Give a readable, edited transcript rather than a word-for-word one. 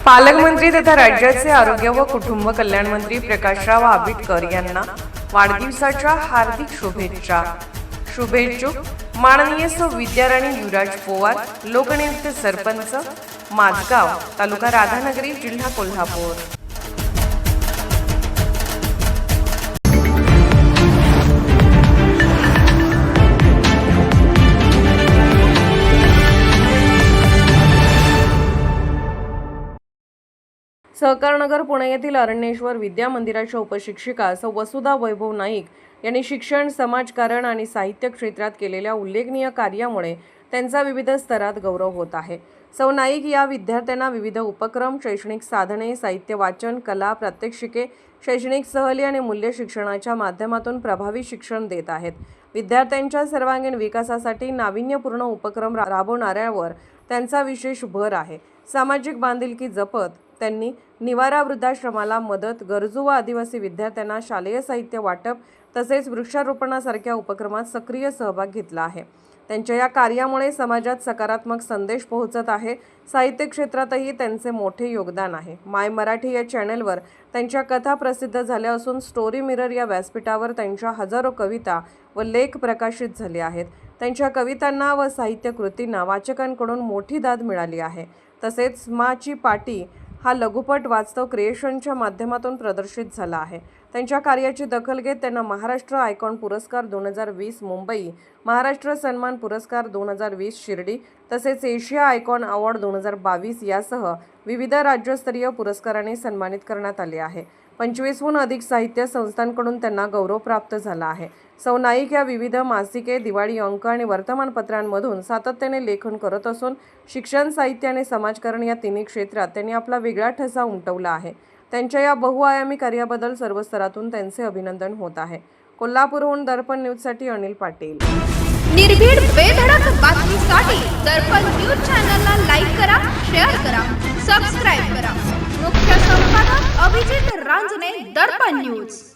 पालकमंत्री तथा राज्याचे आरोग्य व कुटुंब कल्याण मंत्री प्रकाशराव आंबेडकर यांना वाढदिवसाच्या हार्दिक शुभेच्छा। शुभेच्छुक माननीय सौ विद्याराणी युवराज पवार, लोकनियुक्त सरपंच, माझगाव, तालुका राधानगरी, जिल्हा कोल्हापूर। सहकारनगर पुणे येथील अरण्येश्वर विद्या मंदिराच्या उपशिक्षिका सौ वसुधा वैभव नाईक यांनी शिक्षण, समाजकारण आणि साहित्य क्षेत्रात केलेल्या उल्लेखनीय कार्यामुळे त्यांचा विविध स्तरात गौरव होत आहे। सौ नाईक या विद्यार्थ्यांना विविध उपक्रम, शैक्षणिक साधने, साहित्य वाचन, कला, प्रात्यक्षिके, शैक्षणिक सहली आणि मूल्य शिक्षणाच्या माध्यमातून प्रभावी शिक्षण देत आहेत। विद्यार्थ्यांच्या सर्वांगीण विकासासाठी नाविन्यपूर्ण उपक्रम राबवणाऱ्यावर त्यांचा विशेष भर आहे। सामाजिक बांधिलकी जपत त्यांनी निवारा वृद्धाश्रमाला मदत, गरजू व आदिवासी विद्यार्थ्यांना शालेय साहित्य वाटप तसेच वृक्षारोपणासारख्या उपक्रमात सक्रिय सहभाग घेतला आहे। त्यांच्या या कार्यामुळे समाजात सकारात्मक संदेश पोहोचत आहे। साहित्य क्षेत्रातही त्यांचे मोठे योगदान आहे। माय मराठी या चॅनलवर त्यांच्या कथा प्रसिद्ध झाल्या असून स्टोरी मिरर या व्यासपीठावर त्यांच्या हजारो कविता व लेख प्रकाशित झाले आहेत। त्यांच्या कवितांना व साहित्य कृतींना वाचकांकडून मोठी दाद मिळाली आहे। तसेच माची पाटी हा लघुपट वास्तव क्रिएशनच्या माध्यमातून प्रदर्शित झाला आहे। त्यांच्या कार्याची दखल घेत त्यांना महाराष्ट्र आयकॉन पुरस्कार 2020 मुंबई, महाराष्ट्र सन्मान पुरस्कार 2020 शिर्डी तसेच एशिया आयकॉन अवॉर्ड 2022 यासह विविध राज्यस्तरीय पुरस्कारांनी सन्मानित करण्यात आले आहे। 25हून अधिक साहित्य संस्थांकडून त्यांना गौरव प्राप्त झाला आहे। सौ नाईक या विविध मासिके, दिवाळी अंक आणि वर्तमानपत्रांमधून सातत्याने लेखन करत असून शिक्षण, साहित्य आणि समाजकारण या तिन्ही क्षेत्रात त्यांनी आपला वेगळा ठसा उमटवला आहे। त्यांच्या या बहुआयामी कार्याबद्दल सर्व स्तरातून त्यांचे अभिनंदन होत आहे। कोल्हापूरहून दर्पण न्यूजसाठी अनिल पाटील। निर्भीड बेधडक बातमीसाठी दर्पण न्यूज चॅनलला लाईक करा, शेअर करा, सबस्क्राइब करा। मुख्य संपादक अभिजित रांजणे, दर्पण न्यूज।